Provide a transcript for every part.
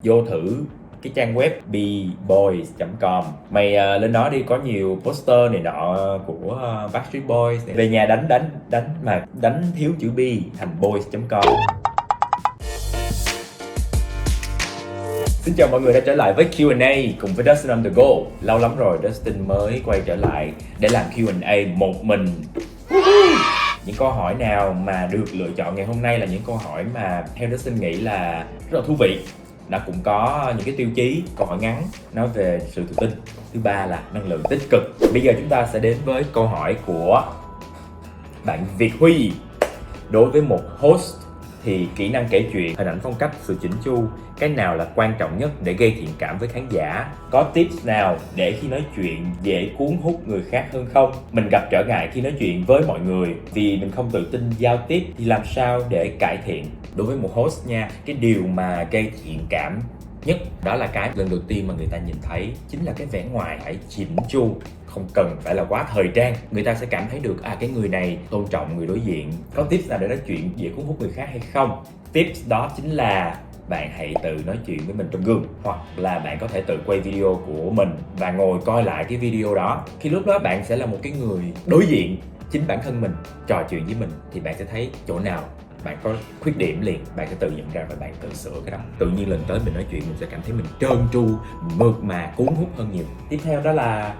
Vô thử cái trang web bboys.com. Mày lên đó đi, có nhiều poster này nọ của Backstreet Boys này. Về nhà đánh thiếu chữ B thành boys.com. Xin chào mọi người đã trở lại với Q&A cùng với Dustin on the go. Lâu lắm rồi Dustin mới quay trở lại để làm Q&A một mình. Những câu hỏi nào mà được lựa chọn ngày hôm nay là những câu hỏi mà theo Dustin nghĩ là rất là thú vị. Nó cũng có những cái tiêu chí. Câu hỏi ngắn nói về sự tự tin, thứ ba là năng lượng tích cực. Bây giờ chúng ta sẽ đến với câu hỏi của bạn Việt Huy. Đối với một host thì kỹ năng kể chuyện, hình ảnh phong cách, sự chỉnh chu, cái nào là quan trọng nhất để gây thiện cảm với khán giả? Có tips nào để khi nói chuyện dễ cuốn hút người khác hơn không? Mình gặp trở ngại khi nói chuyện với mọi người vì mình không tự tin giao tiếp, thì làm sao để cải thiện? Đối với một host nha, cái điều mà gây thiện cảm nhất đó là cái lần đầu tiên mà người ta nhìn thấy, chính là cái vẻ ngoài phải chỉnh chu, không cần phải là quá thời trang. Người ta sẽ cảm thấy được cái người này tôn trọng người đối diện. Có tips nào để nói chuyện dễ cuốn hút người khác hay không? Tips đó chính là bạn hãy tự nói chuyện với mình trong gương, hoặc là bạn có thể tự quay video của mình và ngồi coi lại cái video đó. Khi lúc đó bạn sẽ là một cái người đối diện chính bản thân mình trò chuyện với mình, thì bạn sẽ thấy chỗ nào bạn có khuyết điểm liền, bạn sẽ tự nhận ra và bạn tự sửa cái đó. Tự nhiên lần tới mình nói chuyện mình sẽ cảm thấy mình trơn tru, mượt mà, cuốn hút hơn nhiều. Tiếp theo đó là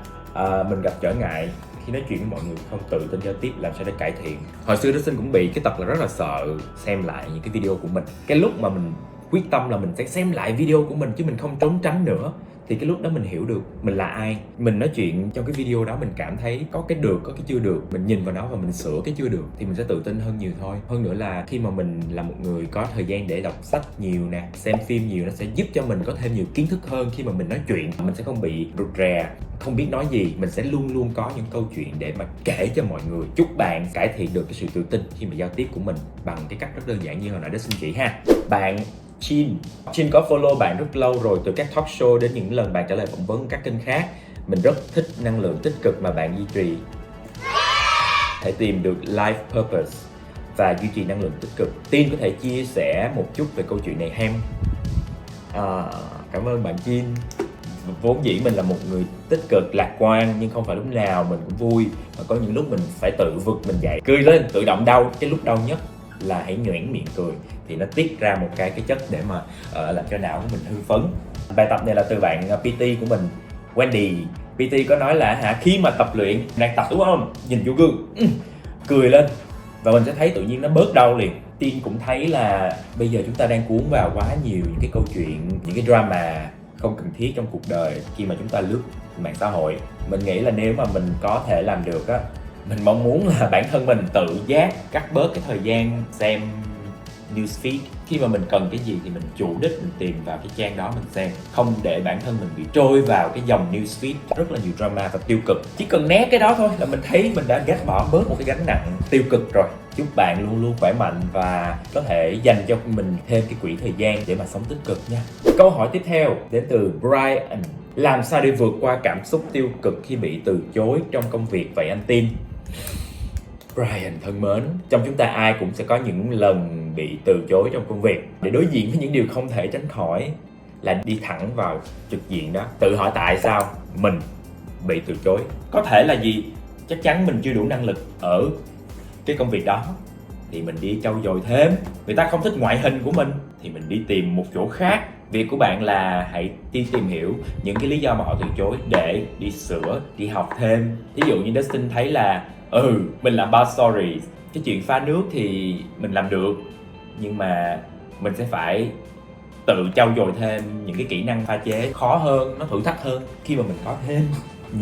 mình gặp trở ngại khi nói chuyện với mọi người, không tự tin giao tiếp, làm sao để cải thiện? Hồi xưa Dustin cũng bị cái tật là rất là sợ xem lại những cái video của mình. Cái lúc mà mình quyết tâm là mình sẽ xem lại video của mình chứ mình không trốn tránh nữa, thì cái lúc đó mình hiểu được mình là ai. Mình nói chuyện trong cái video đó mình cảm thấy có cái được, có cái chưa được, mình nhìn vào nó và mình sửa cái chưa được thì mình sẽ tự tin hơn nhiều thôi. Hơn nữa là khi mà mình là một người có thời gian để đọc sách nhiều nè, xem phim nhiều, nó sẽ giúp cho mình có thêm nhiều kiến thức hơn. Khi mà mình nói chuyện mình sẽ không bị rụt rè, không biết nói gì, mình sẽ luôn luôn có những câu chuyện để mà kể cho mọi người. Chúc bạn cải thiện được cái sự tự tin khi mà giao tiếp của mình bằng cái cách rất đơn giản như hồi nãy đã xin chỉ ha. Bạn Chin có follow bạn rất lâu rồi, từ các talk show đến những lần bạn trả lời phỏng vấn các kênh khác. Mình rất thích năng lượng tích cực mà bạn duy trì. Hãy tìm được life purpose và duy trì năng lượng tích cực. Tin có thể chia sẻ một chút về câu chuyện này hem? Cảm ơn bạn Chin. Vốn dĩ mình là một người tích cực, lạc quan, nhưng không phải lúc nào mình cũng vui. Mà có những lúc mình phải tự vực mình dậy, cười lên, tự động đau. Cái lúc đau nhất là hãy nhoẻn miệng cười, thì nó tiết ra một cái chất để mà làm cho não của mình hưng phấn. Bài tập này là từ bạn PT của mình, Wendy. PT có nói là khi mà tập luyện, đang tập đúng không, nhìn vô gương, cười lên và mình sẽ thấy tự nhiên nó bớt đau liền. Tiên cũng thấy là bây giờ chúng ta đang cuốn vào quá nhiều những cái câu chuyện, những cái drama không cần thiết trong cuộc đời khi mà chúng ta lướt mạng xã hội. Mình nghĩ là nếu mà mình có thể làm được á, mình mong muốn là bản thân mình tự giác cắt bớt cái thời gian xem newsfeed. Khi mà mình cần cái gì thì mình chủ đích mình tìm vào cái trang đó mình xem, không để bản thân mình bị trôi vào cái dòng newsfeed rất là nhiều drama và tiêu cực. Chỉ cần né cái đó thôi là mình thấy mình đã gác bỏ bớt một cái gánh nặng tiêu cực rồi. Chúc bạn luôn luôn khỏe mạnh và có thể dành cho mình thêm cái quỹ thời gian để mà sống tích cực nha. Câu hỏi tiếp theo đến từ Brian. Làm sao để vượt qua cảm xúc tiêu cực khi bị từ chối trong công việc vậy anh Tin? Brian thân mến, trong chúng ta ai cũng sẽ có những lần bị từ chối trong công việc. Để đối diện với những điều không thể tránh khỏi là đi thẳng vào trực diện đó. Tự hỏi tại sao mình bị từ chối. Có thể là gì? Chắc chắn mình chưa đủ năng lực ở cái công việc đó, thì mình đi trau dồi thêm. Người ta không thích ngoại hình của mình thì mình đi tìm một chỗ khác. Việc của bạn là hãy đi tìm hiểu những cái lý do mà họ từ chối để đi sửa, đi học thêm. Ví dụ như Dustin thấy là mình làm bar stories, cái chuyện pha nước thì mình làm được, nhưng mà mình sẽ phải tự trau dồi thêm những cái kỹ năng pha chế khó hơn, nó thử thách hơn. Khi mà mình có thêm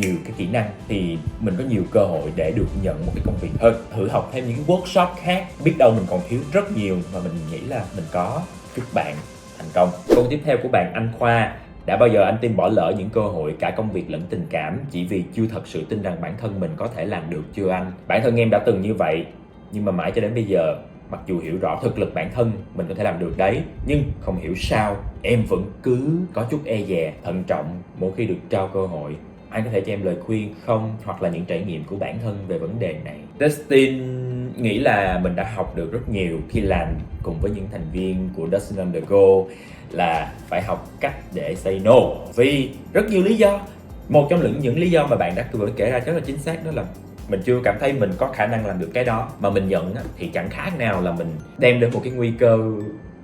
nhiều cái kỹ năng thì mình có nhiều cơ hội để được nhận một cái công việc hơn. Thử học thêm những cái workshop khác, biết đâu mình còn thiếu rất nhiều mà mình nghĩ là mình có. Chúc bạn thành công. Câu tiếp theo của bạn Anh Khoa. Đã bao giờ anh Tin bỏ lỡ những cơ hội cả công việc lẫn tình cảm chỉ vì chưa thật sự tin rằng bản thân mình có thể làm được chưa anh? Bản thân em đã từng như vậy, nhưng mà mãi cho đến bây giờ, mặc dù hiểu rõ thực lực bản thân mình có thể làm được đấy, nhưng không hiểu sao em vẫn cứ có chút e dè, thận trọng mỗi khi được trao cơ hội. Anh có thể cho em lời khuyên không, hoặc là những trải nghiệm của bản thân về vấn đề này? Dustin nghĩ là mình đã học được rất nhiều khi làm cùng với những thành viên của Dustin on the Go, là phải học cách để say no. Vì rất nhiều lý do. Một trong những lý do mà bạn đã vừa kể ra rất là chính xác, đó là mình chưa cảm thấy mình có khả năng làm được cái đó, mà mình nhận thì chẳng khác nào là mình đem đến một cái nguy cơ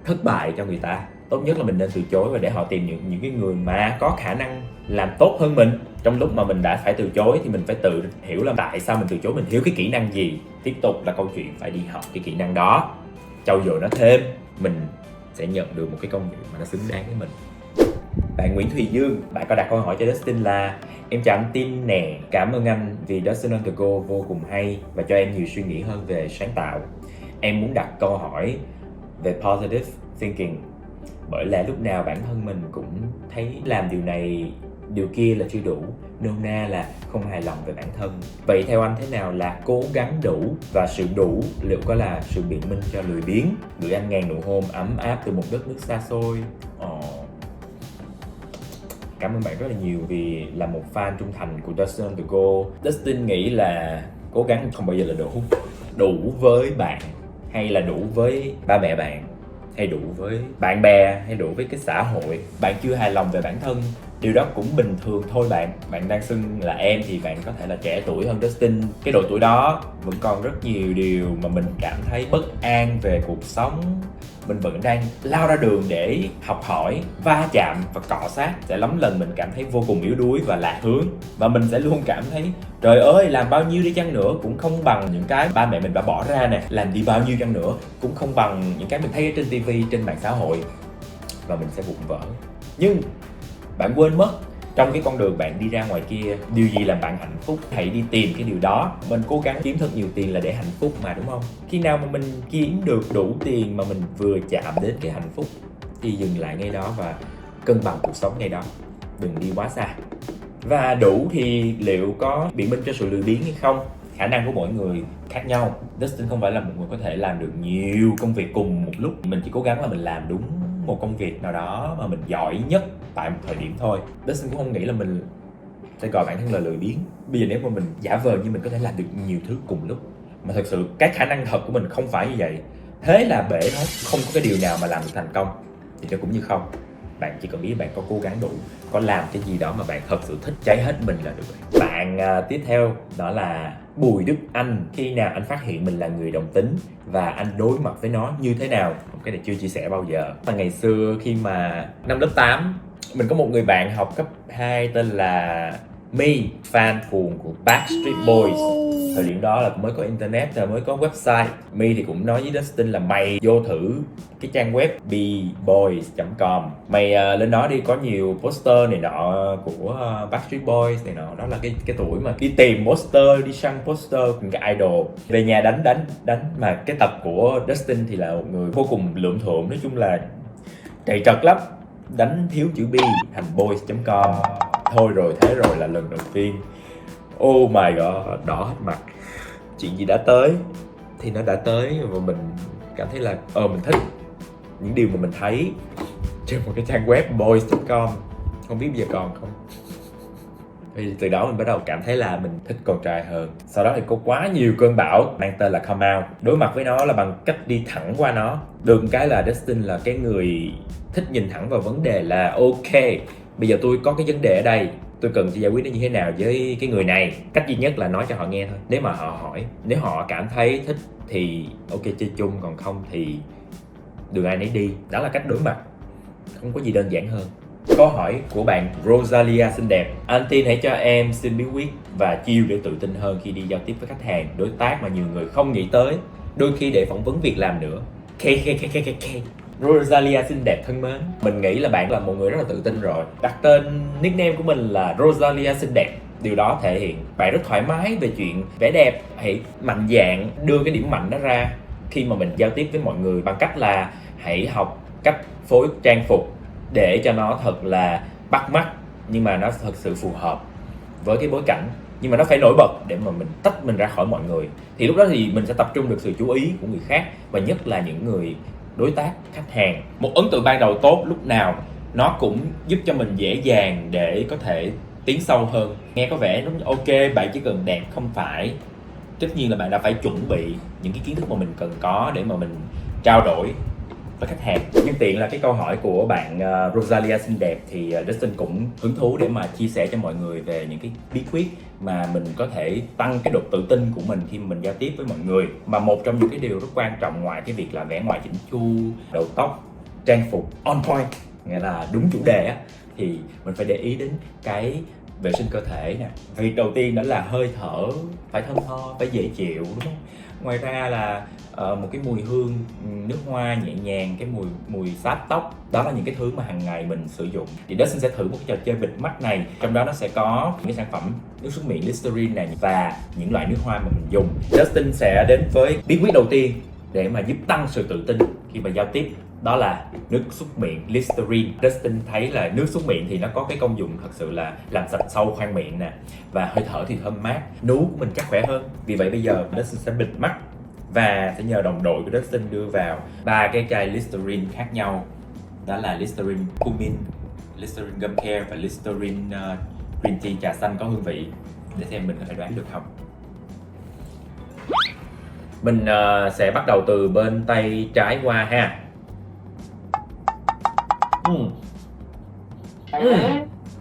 thất bại cho người ta. Tốt nhất là mình nên từ chối và để họ tìm những cái người mà có khả năng làm tốt hơn mình. Trong lúc mà mình đã phải từ chối thì mình phải tự hiểu là tại sao mình từ chối, mình thiếu cái kỹ năng gì. Tiếp tục là câu chuyện phải đi học cái kỹ năng đó, trau dồi nó thêm, mình sẽ nhận được một cái công việc mà nó xứng đáng với mình. Bạn Nguyễn Thùy Dương, bạn có đặt câu hỏi cho Dustin là: em chào anh Tin nè, cảm ơn anh vì Dustin on the Go vô cùng hay và cho em nhiều suy nghĩ hơn về sáng tạo. Em muốn đặt câu hỏi về positive thinking, bởi lẽ lúc nào bản thân mình cũng thấy làm điều này điều kia là chưa đủ, nôm na là không hài lòng về bản thân. Vậy theo anh thế nào là cố gắng đủ, và sự đủ liệu có là sự biện minh cho lười biếng? Gửi anh ngàn nụ hôn ấm áp từ một đất nước xa xôi. Cảm ơn bạn rất là nhiều vì là một fan trung thành của Dustin on the Go. Dustin nghĩ là cố gắng không bao giờ là đủ. Đủ với bạn, hay là đủ với ba mẹ bạn, hay đủ với bạn bè, hay đủ với cái xã hội. Bạn chưa hài lòng về bản thân, điều đó cũng bình thường thôi bạn. Bạn đang xưng là em thì bạn có thể là trẻ tuổi hơn Dustin. Cái độ tuổi đó vẫn còn rất nhiều điều mà mình cảm thấy bất an về cuộc sống. Mình vẫn đang lao ra đường để học hỏi, va chạm và cọ sát. Sẽ lắm lần mình cảm thấy vô cùng yếu đuối và lạc hướng. Và mình sẽ luôn cảm thấy trời ơi, làm bao nhiêu đi chăng nữa cũng không bằng những cái ba mẹ mình đã bỏ ra nè. Làm đi bao nhiêu chăng nữa cũng không bằng những cái mình thấy trên TV, trên mạng xã hội. Và mình sẽ vụn vỡ. Nhưng bạn quên mất, trong cái con đường bạn đi ra ngoài kia, điều gì làm bạn hạnh phúc? Hãy đi tìm cái điều đó. Mình cố gắng kiếm thật nhiều tiền là để hạnh phúc mà, đúng không? Khi nào mà mình kiếm được đủ tiền mà mình vừa chạm đến cái hạnh phúc thì dừng lại ngay đó và cân bằng cuộc sống ngay đó. Đừng đi quá xa. Và đủ thì liệu có biện minh cho sự lười biếng hay không? Khả năng của mỗi người khác nhau. Dustin không phải là một người có thể làm được nhiều công việc cùng một lúc. Mình chỉ cố gắng là mình làm đúng một công việc nào đó mà mình giỏi nhất tại một thời điểm thôi. Dustin cũng không nghĩ là mình sẽ gọi bản thân là lười biếng. Bây giờ nếu mà mình giả vờ như mình có thể làm được nhiều thứ cùng lúc, mà thật sự cái khả năng thật của mình không phải như vậy, thế là bể thôi, không có cái điều nào mà làm được thành công, thì nó cũng như không. Bạn chỉ cần biết bạn có cố gắng đủ, có làm cái gì đó mà bạn thật sự thích, cháy hết mình là được. Bạn tiếp theo đó là Bùi Đức Anh. Khi nào anh phát hiện mình là người đồng tính và anh đối mặt với nó như thế nào? Cái này chưa chia sẻ bao giờ. Ngày xưa khi mà năm lớp 8, mình có một người bạn học cấp 2 tên là My, fan cuồng của Backstreet Boys. Thời điểm đó là mới có internet, rồi mới có website. My thì cũng nói với Dustin là mày vô thử cái trang web bboys.com, mày lên đó đi, có nhiều poster này nọ của Backstreet Boys này nọ. Đó là cái tuổi mà đi tìm poster, đi săn poster cùng cái idol, về nhà đánh. Mà cái tập của Dustin thì là một người vô cùng lượm thượm, nói chung là trầy trật lắm, đánh thiếu chữ B thành boys.com. Thôi rồi, thế rồi là lần đầu tiên, oh my god, đỏ hết mặt. Chuyện gì đã tới thì nó đã tới, và mình cảm thấy là mình thích những điều mà mình thấy trên một cái trang web boys.com. Không biết bây giờ còn không. Thì từ đó mình bắt đầu cảm thấy là mình thích con trai hơn. Sau đó thì có quá nhiều cơn bão mang tên là come out. Đối mặt với nó là bằng cách đi thẳng qua nó. Được cái là Dustin là cái người thích nhìn thẳng vào vấn đề, là ok, bây giờ tôi có cái vấn đề ở đây, tôi cần giải quyết nó như thế nào với cái người này. Cách duy nhất là nói cho họ nghe thôi. Nếu mà họ hỏi, nếu họ cảm thấy thích thì ok chơi chung, còn không thì đường ai nấy đi. Đó là cách đối mặt, không có gì đơn giản hơn. Câu hỏi của bạn Rosalia xinh đẹp: anh Tin hãy cho em xin bí quyết và chiêu để tự tin hơn khi đi giao tiếp với khách hàng, đối tác mà nhiều người không nghĩ tới, đôi khi để phỏng vấn việc làm nữa. Rosalia xinh đẹp thân mến, mình nghĩ là bạn là một người rất là tự tin rồi. Đặt tên nickname của mình là Rosalia xinh đẹp, điều đó thể hiện bạn rất thoải mái về chuyện vẻ đẹp. Hãy mạnh dạn đưa cái điểm mạnh đó ra khi mà mình giao tiếp với mọi người, bằng cách là hãy học cách phối trang phục để cho nó thật là bắt mắt, nhưng mà nó thật sự phù hợp với cái bối cảnh, nhưng mà nó phải nổi bật để mà mình tách mình ra khỏi mọi người. Thì lúc đó thì mình sẽ tập trung được sự chú ý của người khác, và nhất là những người đối tác, khách hàng. Một ấn tượng ban đầu tốt lúc nào nó cũng giúp cho mình dễ dàng để có thể tiến sâu hơn. Nghe có vẻ đúng ok, bạn chỉ cần đẹp, không phải. Tất nhiên là bạn đã phải chuẩn bị những cái kiến thức mà mình cần có để mà mình trao đổi với khách hàng. Nhân tiện là cái câu hỏi của bạn Rosalia xinh đẹp thì Dustin cũng hứng thú để mà chia sẻ cho mọi người về những cái bí quyết mà mình có thể tăng cái độ tự tin của mình khi mà mình giao tiếp với mọi người. Mà một trong những cái điều rất quan trọng ngoài cái việc là vẻ ngoài chỉnh chu, đầu tóc, trang phục on point, nghĩa là đúng chủ đề á, thì mình phải để ý đến cái vệ sinh cơ thể nè. Việc đầu tiên đó là hơi thở phải thơm tho, phải dễ chịu, đúng không? Ngoài ra là một cái mùi hương nước hoa nhẹ nhàng, cái mùi xáp tóc, đó là những cái thứ mà hàng ngày mình sử dụng. Thì Dustin sẽ thử một cái trò chơi bịt mắt này, trong đó nó sẽ có những cái sản phẩm nước súc miệng Listerine này và những loại nước hoa mà mình dùng. Dustin sẽ đến với bí quyết đầu tiên để mà giúp tăng sự tự tin khi mà giao tiếp, đó là nước súc miệng Listerine. Dustin thấy là nước súc miệng thì nó có cái công dụng thật sự là làm sạch sâu khoang miệng nè, và hơi thở thì thơm mát, nú của mình chắc khỏe hơn. Vì vậy bây giờ Dustin sẽ bịt mắt và sẽ nhờ đồng đội của Dustin đưa vào 3 cái chai Listerine khác nhau, đó là Listerine Cumin, Listerine Gum Care và Listerine Green Tea trà xanh có hương vị, để xem mình có thể đoán được không. Mình sẽ bắt đầu từ bên tay trái qua ha.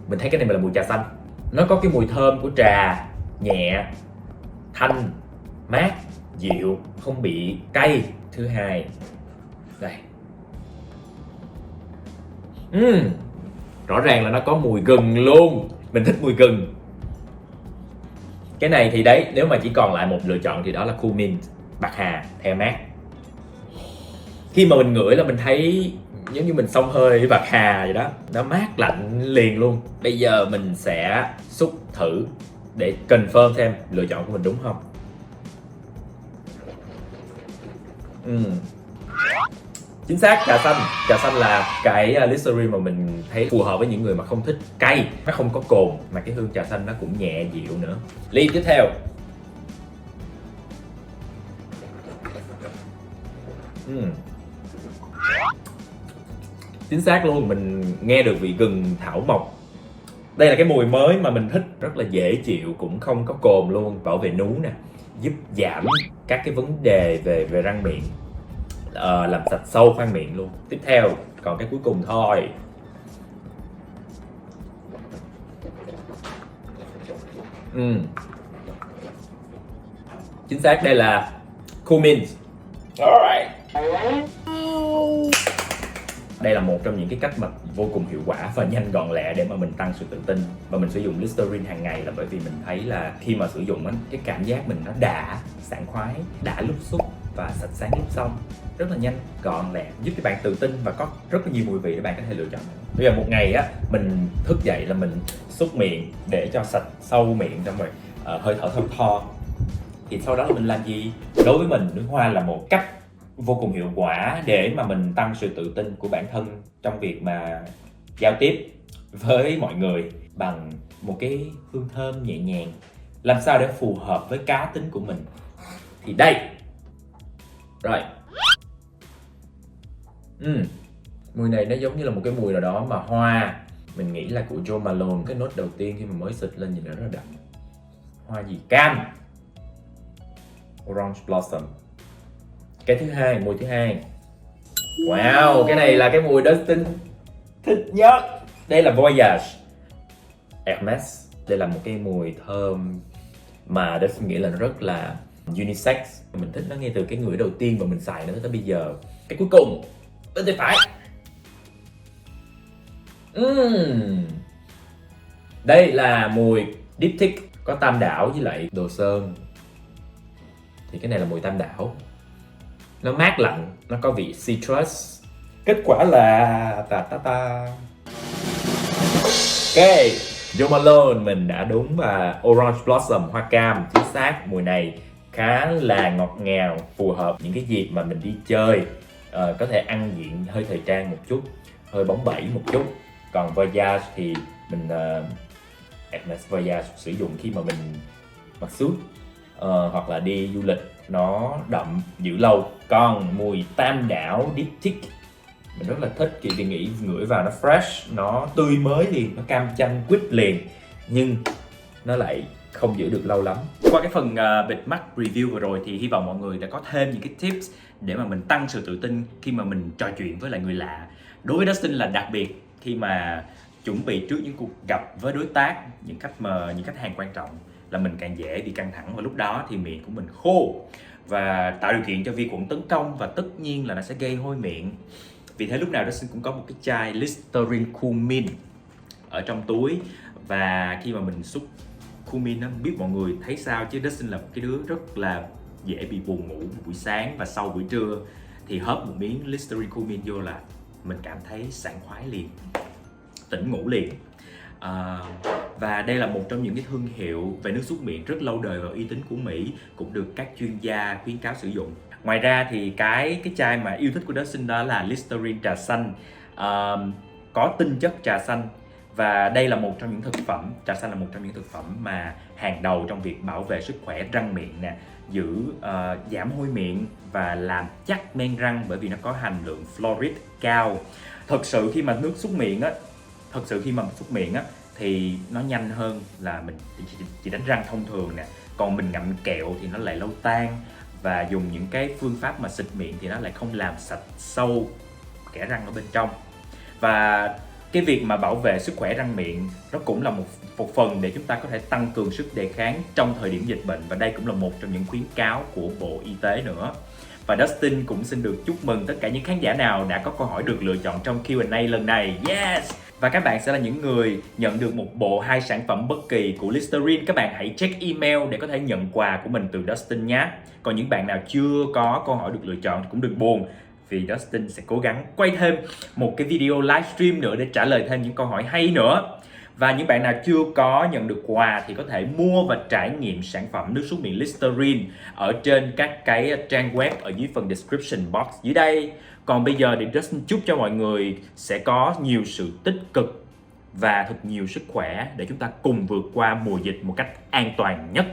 Mình thấy cái này là mùi trà xanh. Nó có cái mùi thơm của trà, nhẹ, thanh, mát, dịu, không bị cay. Thứ hai, đây. Rõ ràng là nó có mùi gừng luôn. Mình thích mùi gừng. Cái này thì đấy, nếu mà chỉ còn lại một lựa chọn thì đó là cumin, bạc hà, theo mát. Khi mà mình ngửi là mình thấy giống như mình xông hơi với bạc hà vậy đó, nó mát lạnh liền luôn. Bây giờ mình sẽ xúc thử để confirm xem lựa chọn của mình đúng không. Chính xác, trà xanh. Trà xanh là cái Listerine mà mình thấy phù hợp với những người mà không thích cay, nó không có cồn, mà cái hương trà xanh nó cũng nhẹ dịu nữa. Ly tiếp theo. Chính xác luôn, mình nghe được vị gừng thảo mộc. Đây là cái mùi mới mà mình thích, rất là dễ chịu, cũng không có cồn luôn, bảo vệ nú nè, giúp giảm các cái vấn đề về răng miệng, làm sạch sâu khoang miệng luôn. Tiếp theo, còn cái cuối cùng thôi. Chính xác, đây là cumin. Alright. Đây là một trong những cái cách mà vô cùng hiệu quả và nhanh gọn lẹ để mà mình tăng sự tự tin. Và mình sử dụng Listerine hàng ngày là bởi vì mình thấy là khi mà sử dụng cái cảm giác mình nó đã sảng khoái, đã lúc xúc và sạch sáng lúc xong. Rất là nhanh, gọn lẹ, giúp cho bạn tự tin và có rất là nhiều mùi vị để bạn có thể lựa chọn. Bây giờ một ngày á, mình thức dậy là mình xúc miệng để cho sạch sâu miệng, xong rồi hơi thở thơm tho. Thì sau đó là mình làm gì? Đối với mình, nước hoa là một cách vô cùng hiệu quả để mà mình tăng sự tự tin của bản thân trong việc mà giao tiếp với mọi người bằng một cái hương thơm nhẹ nhàng, làm sao để phù hợp với cá tính của mình. Thì đây rồi, mùi này nó giống như là một cái mùi nào đó mà hoa, mình nghĩ là của Jo Malone. Cái nốt đầu tiên khi mà mới xịt lên nhìn nó rất là đậm. Hoa gì? Cam, Orange Blossom. Cái thứ hai, mùi thứ hai, wow, cái này là cái mùi Dustin thích nhất. Đây là Voyage Hermes. Đây là một cái mùi thơm mà Dustin nghĩ là nó rất là unisex. Mình thích nó ngay từ cái ngửi đầu tiên mà mình xài nó tới bây giờ. Cái cuối cùng, bên tay phải. Đây là mùi Diptyque, có tam đảo với lại đồ sơn. Thì cái này là mùi tam đảo. Nó mát lạnh, nó có vị citrus. Kết quả là Ok, Jo Malone mình đã đúng, và Orange Blossom, hoa cam. Chính xác, mùi này khá là ngọt ngào, phù hợp những cái dịp mà mình đi chơi, có thể ăn diện hơi thời trang một chút, hơi bóng bẩy một chút. Còn Voyage thì mình Hermes Voyage sử dụng khi mà mình mặc suit hoặc là đi du lịch, nó đậm giữ lâu. Còn mùi tam đảo Diptyque mình rất là thích, vì nghĩ ngửi vào nó fresh, nó tươi mới liền, nó cam chanh quýt liền, nhưng nó lại không giữ được lâu lắm. Qua cái phần bịt mắt review vừa rồi thì hy vọng mọi người đã có thêm những cái tips để mà mình tăng sự tự tin khi mà mình trò chuyện với lại người lạ. Đối với Dustin là đặc biệt khi mà chuẩn bị trước những cuộc gặp với đối tác, những khách hàng quan trọng, là mình càng dễ bị căng thẳng, và lúc đó thì miệng của mình khô và tạo điều kiện cho vi khuẩn tấn công, và tất nhiên là nó sẽ gây hôi miệng. Vì thế lúc nào Dustin cũng có một cái chai Listerine Cumin ở trong túi, và khi mà mình xúc Cumin á, biết mọi người thấy sao chứ Dustin là một cái đứa rất là dễ bị buồn ngủ buổi sáng và sau buổi trưa, thì hớp một miếng Listerine Cumin vô là mình cảm thấy sảng khoái liền, tỉnh ngủ liền. Và đây là một trong những cái thương hiệu về nước súc miệng rất lâu đời và uy tín của Mỹ, cũng được các chuyên gia khuyến cáo sử dụng. Ngoài ra thì cái chai mà yêu thích của Dustin đó là Listerine trà xanh, có tinh chất trà xanh, và đây là một trong những thực phẩm, trà xanh là một trong những thực phẩm mà hàng đầu trong việc bảo vệ sức khỏe răng miệng nè, giảm hôi miệng và làm chắc men răng, bởi vì nó có hàm lượng fluoride cao. Thật sự khi mà xúc miệng á thì nó nhanh hơn là mình chỉ đánh răng thông thường nè. Còn mình ngậm kẹo thì nó lại lâu tan, và dùng những cái phương pháp mà xịt miệng thì nó lại không làm sạch sâu kẽ răng ở bên trong. Và cái việc mà bảo vệ sức khỏe răng miệng nó cũng là một phần để chúng ta có thể tăng cường sức đề kháng trong thời điểm dịch bệnh, và đây cũng là một trong những khuyến cáo của Bộ Y tế nữa. Và Dustin cũng xin được chúc mừng tất cả những khán giả nào đã có câu hỏi được lựa chọn trong Q&A lần này. Yes! Và các bạn sẽ là những người nhận được một bộ 2 sản phẩm bất kỳ của Listerine. Các bạn hãy check email để có thể nhận quà của mình từ Dustin nhé. Còn những bạn nào chưa có câu hỏi được lựa chọn thì cũng đừng buồn, vì Dustin sẽ cố gắng quay thêm một cái video livestream nữa để trả lời thêm những câu hỏi hay nữa. Và những bạn nào chưa có nhận được quà thì có thể mua và trải nghiệm sản phẩm nước súc miệng Listerine ở trên các cái trang web ở dưới phần description box dưới đây. Còn bây giờ thì Dustin chúc cho mọi người sẽ có nhiều sự tích cực và thật nhiều sức khỏe để chúng ta cùng vượt qua mùa dịch một cách an toàn nhất.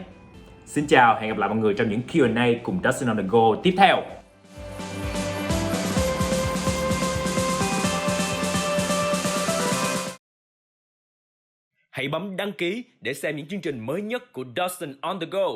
Xin chào, hẹn gặp lại mọi người trong những Q&A cùng Dustin on the go tiếp theo. Hãy bấm đăng ký để xem những chương trình mới nhất của Dustin on the go.